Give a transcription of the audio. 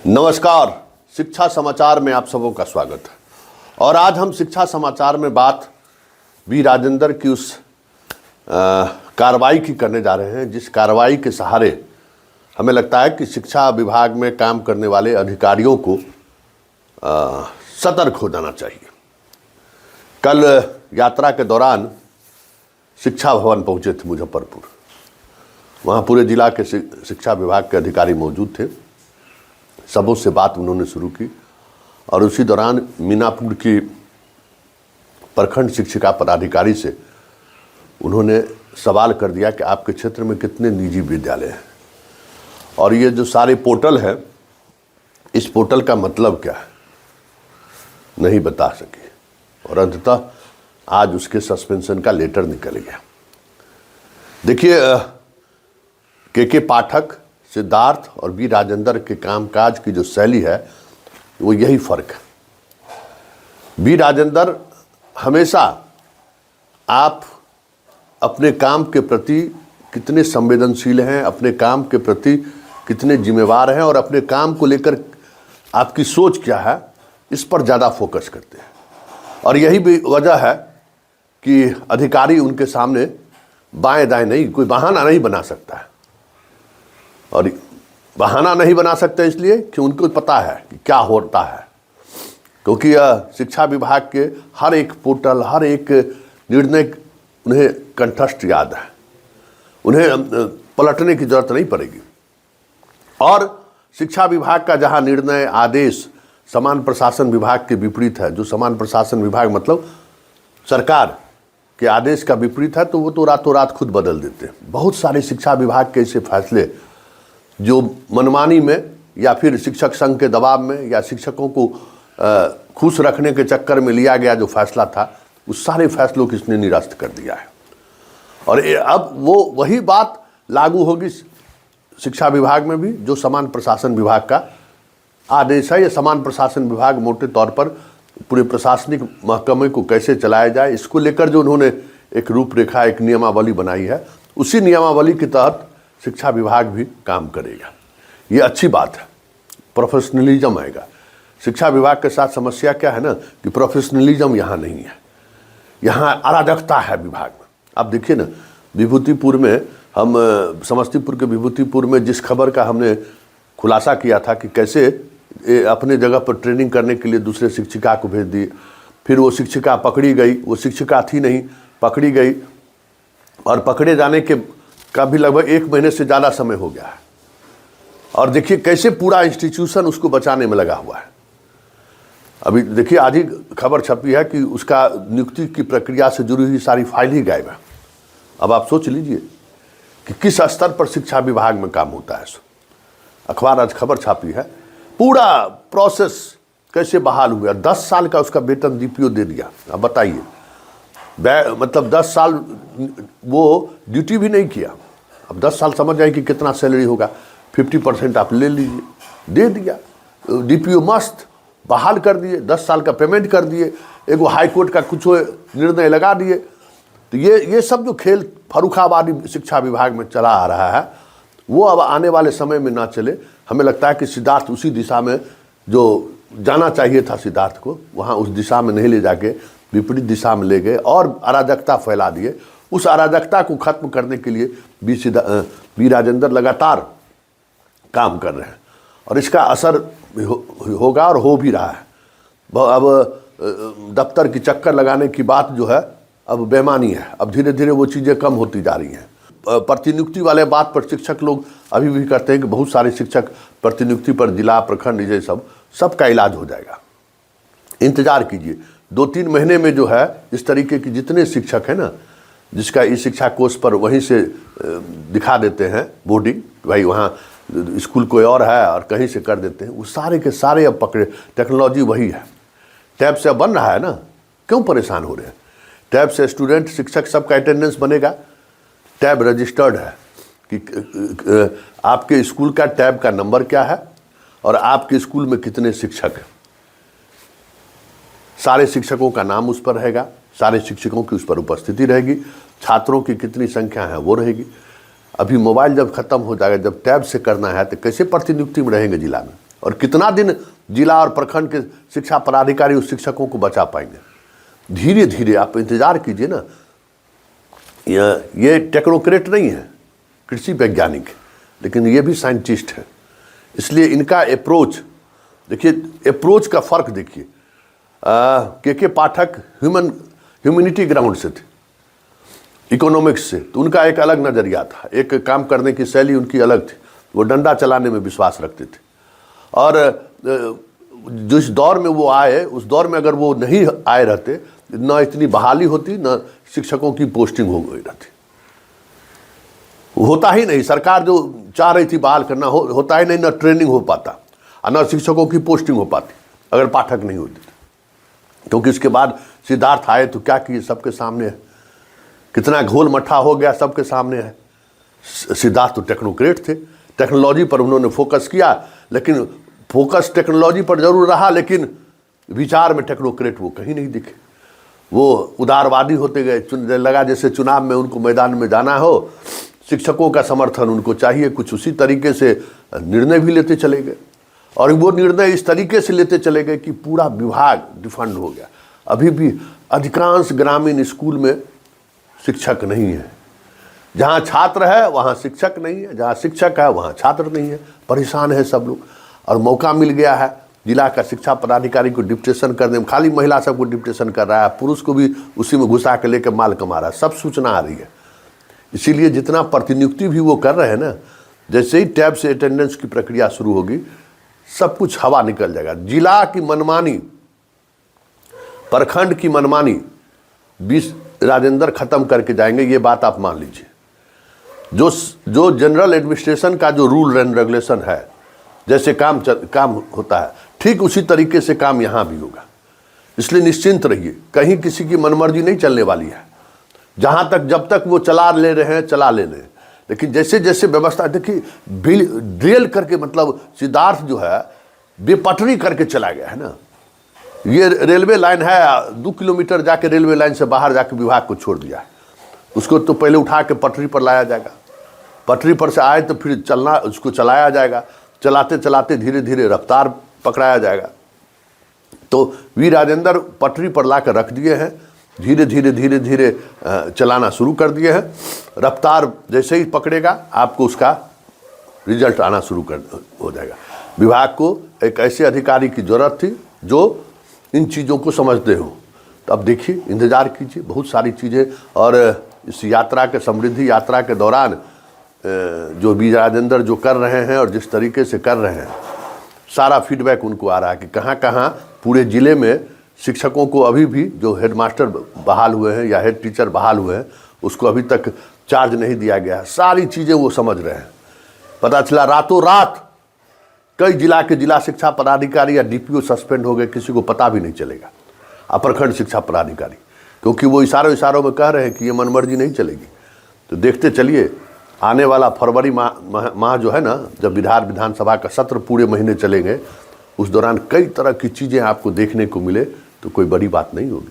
नमस्कार। शिक्षा समाचार में आप सबों का स्वागत है। और आज हम शिक्षा समाचार में बात वी राजेंद्र की उस कार्रवाई की करने जा रहे हैं जिस कार्रवाई के सहारे हमें लगता है कि शिक्षा विभाग में काम करने वाले अधिकारियों को सतर्क हो जाना चाहिए। कल यात्रा के दौरान शिक्षा भवन पहुंचे थे मुजफ्फरपुर। वहाँ पूरे जिला के शिक्षा विभाग के अधिकारी मौजूद थे। सबों से बात उन्होंने शुरू की और उसी दौरान मीनापुर की प्रखंड शिक्षिका पदाधिकारी से उन्होंने सवाल कर दिया कि आपके क्षेत्र में कितने निजी विद्यालय हैं और ये जो सारे पोर्टल है, इस पोर्टल का मतलब क्या है, नहीं बता सकी। और अंततः आज उसके सस्पेंशन का लेटर निकल गया। देखिए, के पाठक, सिद्धार्थ और वी राजेंद्र के कामकाज की जो शैली है वो यही फर्क है। वी राजेंद्र हमेशा आप अपने काम के प्रति कितने संवेदनशील हैं, अपने काम के प्रति कितने जिम्मेवार हैं और अपने काम को लेकर आपकी सोच क्या है, इस पर ज़्यादा फोकस करते हैं। और यही भी वजह है कि अधिकारी उनके सामने बाएं दाएं नहीं, कोई बहाना नहीं बना सकता है। और बहाना नहीं बना सकते इसलिए कि उनको पता है कि क्या होता है, क्योंकि शिक्षा विभाग के हर एक पोर्टल, हर एक निर्णय उन्हें कंठस्थ याद है। उन्हें पलटने की जरूरत नहीं पड़ेगी। और शिक्षा विभाग का जहां निर्णय, आदेश समान प्रशासन विभाग के विपरीत है, जो समान प्रशासन विभाग मतलब सरकार के आदेश का विपरीत है, तो वो तो रातों रात खुद बदल देते हैं। बहुत सारे शिक्षा विभाग के ऐसे फैसले जो मनमानी में या फिर शिक्षक संघ के दबाव में या शिक्षकों को खुश रखने के चक्कर में लिया गया जो फैसला था, उस सारे फैसलों को इसने निरस्त कर दिया है। और अब वो वही बात लागू होगी शिक्षा विभाग में भी, जो समान प्रशासन विभाग का आदेश है। ये समान प्रशासन विभाग मोटे तौर पर पूरे प्रशासनिक महकमे को कैसे चलाया जाए, इसको लेकर जो उन्होंने एक रूपरेखा, एक नियमावली बनाई है, उसी नियमावली के तहत शिक्षा विभाग भी काम करेगा। ये अच्छी बात है, प्रोफेशनलिज्म आएगा। शिक्षा विभाग के साथ समस्या क्या है ना, कि प्रोफेशनलिज्म यहाँ नहीं है, यहाँ अराजकता है विभाग में। आप देखिए ना, विभूतिपुर में हम समस्तीपुर के विभूतिपुर में जिस खबर का हमने खुलासा किया था कि कैसे अपने जगह पर ट्रेनिंग करने के लिए दूसरे शिक्षिका को भेज दिए, फिर वो शिक्षिका पकड़ी गई, वो शिक्षिका थी नहीं, पकड़ी गई और पकड़े जाने के का भी लगभग 1 महीने से ज़्यादा समय हो गया है। और देखिए कैसे पूरा इंस्टीट्यूशन उसको बचाने में लगा हुआ है। अभी देखिए, आज ही खबर छपी है कि उसका नियुक्ति की प्रक्रिया से जुड़ी हुई सारी फाइल ही गायब है। अब आप सोच लीजिए कि किस स्तर पर शिक्षा विभाग में काम होता है। अखबार आज खबर छापी है, पूरा प्रोसेस कैसे बहाल हुआ। 10 साल का उसका वेतन डीपीओ दे दिया। अब बताइए, मतलब 10 साल वो ड्यूटी भी नहीं किया। अब 10 साल समझ जाए कि कितना सैलरी होगा। 50% आप ले लीजिए, दे दिया। डीपीओ मस्त बहाल कर दिए, 10 साल का पेमेंट कर दिए, एगो हाई कोर्ट का कुछ निर्णय लगा दिए। तो ये सब जो खेल फर्रुखाबादी शिक्षा विभाग में चला आ रहा है, वो अब आने वाले समय में ना चले। हमें लगता है कि सिद्धार्थ उसी दिशा में जो जाना चाहिए था सिद्धार्थ को, वहाँ उस दिशा में नहीं ले जाके विपरीत दिशा में ले गए और अराजकता फैला दिए। उस अराजकता को खत्म करने के लिए वी राजेंद्र लगातार काम कर रहे हैं और इसका असर होगा और हो भी रहा है। अब दफ्तर की चक्कर लगाने की बात जो है अब बेमानी है। अब धीरे धीरे वो चीज़ें कम होती जा रही हैं। प्रतिनियुक्ति वाले बात पर शिक्षक लोग अभी भी कहते हैं कि बहुत सारे शिक्षक प्रतिनियुक्ति पर जिला, प्रखंड, ये सबका इलाज हो जाएगा। इंतजार कीजिए, 2-3 महीने में जो है इस तरीके की जितने शिक्षक हैं ना, जिसका ई शिक्षा कोष पर वहीं से दिखा देते हैं बोर्डिंग, भाई वहाँ स्कूल कोई और है और कहीं से कर देते हैं, वो सारे के सारे अब पकड़े। टेक्नोलॉजी वही है, टैब से अब बन रहा है ना, क्यों परेशान हो रहे हैं। टैब से स्टूडेंट, शिक्षक सबका अटेंडेंस बनेगा। टैब रजिस्टर्ड है कि आपके स्कूल का टैब का नंबर क्या है और आपके स्कूल में कितने शिक्षक हैं। सारे शिक्षकों का नाम उस पर रहेगा, सारे शिक्षकों की उस पर उपस्थिति रहेगी, छात्रों की कितनी संख्या है वो रहेगी। अभी मोबाइल जब खत्म हो जाएगा, जब टैब से करना है तो कैसे प्रतिनियुक्ति में रहेंगे जिला में। और कितना दिन जिला और प्रखंड के शिक्षा पदाधिकारी उस शिक्षकों को बचा पाएंगे। धीरे धीरे आप इंतजार कीजिए ना। ये टेक्नोक्रेट नहीं है, कृषि वैज्ञानिक है, लेकिन ये भी साइंटिस्ट है। इसलिए इनका अप्रोच देखिए, अप्रोच का फ़र्क देखिए। के पाठक ह्यूमैनिटी ग्राउंड से थे, इकोनॉमिक्स से, तो उनका एक अलग नज़रिया था, एक काम करने की शैली उनकी अलग थी। वो डंडा चलाने में विश्वास रखते थे। और जिस दौर में वो आए, उस दौर में अगर वो नहीं आए रहते, न इतनी बहाली होती, न शिक्षकों की पोस्टिंग हो गई रहती। होता ही नहीं, सरकार जो चाह रही थी बहाल करना होता ही नहीं, न ट्रेनिंग हो पाता और न शिक्षकों की पोस्टिंग हो पाती अगर पाठक नहीं होते। क्योंकि इसके बाद सिद्धार्थ आए तो क्या किए, सबके सामने है, कितना घोल मट्ठा हो गया सबके सामने है। सिद्धार्थ तो टेक्नोक्रेट थे, टेक्नोलॉजी पर उन्होंने फोकस किया, लेकिन फोकस टेक्नोलॉजी पर जरूर रहा, लेकिन विचार में टेक्नोक्रेट वो कहीं नहीं दिखे। वो उदारवादी होते गए। लगा जैसे चुनाव में उनको मैदान में जाना हो, शिक्षकों का समर्थन उनको चाहिए, कुछ उसी तरीके से निर्णय भी लेते चले गए। और वो निर्णय इस तरीके से लेते चले गए कि पूरा विभाग डिफंड हो गया। अभी भी अधिकांश ग्रामीण स्कूल में शिक्षक नहीं है। जहाँ छात्र है वहाँ शिक्षक नहीं है, जहाँ शिक्षक है वहाँ छात्र नहीं है। परेशान है सब लोग। और मौका मिल गया है जिला का शिक्षा पदाधिकारी को डिप्टेशन करने में। खाली महिला सबको डिप्टेशन कर रहा है, पुरुष को भी उसी में घुसा के लेकर माल कमा रहा है। सब सूचना आ रही है। इसीलिए जितना प्रतिनियुक्ति भी वो कर रहे हैं ना, जैसे ही टैब से अटेंडेंस की प्रक्रिया शुरू होगी, सब कुछ हवा निकल जाएगा। जिला की मनमानी, प्रखंड की मनमानी 20 राजेंद्र खत्म करके जाएंगे, ये बात आप मान लीजिए। जो जनरल एडमिनिस्ट्रेशन का जो रूल एंड रेगुलेशन है, जैसे काम होता है, ठीक उसी तरीके से काम यहाँ भी होगा। इसलिए निश्चिंत रहिए, कहीं किसी की मनमर्जी नहीं चलने वाली है। जहाँ तक जब तक वो चला ले रहे हैं चला ले रहे हैं, लेकिन जैसे जैसे व्यवस्था देखिए, ड्रिल करके, मतलब सिद्धार्थ जो है बेपटरी करके चला गया है ना। ये रेलवे लाइन है, 2 किलोमीटर जाके रेलवे लाइन से बाहर जाके विभाग को छोड़ दिया है। उसको तो पहले उठा के पटरी पर लाया जाएगा, पटरी पर से आए तो फिर चलना, उसको चलाया जाएगा। चलाते चलाते धीरे धीरे रफ्तार पकड़ाया जाएगा। तो वी राजेंद्र पटरी पर ला कर रख दिए हैं, धीरे धीरे धीरे धीरे चलाना शुरू कर दिए हैं। रफ्तार जैसे ही पकड़ेगा आपको उसका रिजल्ट आना शुरू हो जाएगा। विभाग को एक ऐसे अधिकारी की ज़रूरत थी जो इन चीज़ों को समझते हो। तो अब देखिए, इंतज़ार कीजिए, बहुत सारी चीज़ें। और इस यात्रा के, समृद्धि यात्रा के दौरान जो वी राजेंद्र जो कर रहे हैं और जिस तरीके से कर रहे हैं, सारा फीडबैक उनको आ रहा है कि कहाँ कहाँ पूरे ज़िले में शिक्षकों को अभी भी, जो हेडमास्टर बहाल हुए हैं या हेड टीचर बहाल हुए हैं, उसको अभी तक चार्ज नहीं दिया गया है। सारी चीज़ें वो समझ रहे हैं। पता चला रातों रात कई जिला के जिला शिक्षा पदाधिकारी या डीपीओ सस्पेंड हो गए, किसी को पता भी नहीं चलेगा। प्रखंड शिक्षा पदाधिकारी, क्योंकि वो इशारों में कह रहे हैं कि ये मनमर्जी नहीं चलेगी। तो देखते चलिए, आने वाला फरवरी माह जो है ना, जब विधानसभा का सत्र पूरे महीने चलेंगे, उस दौरान कई तरह की चीज़ें आपको देखने को मिले, तो कोई बड़ी बात नहीं होगी।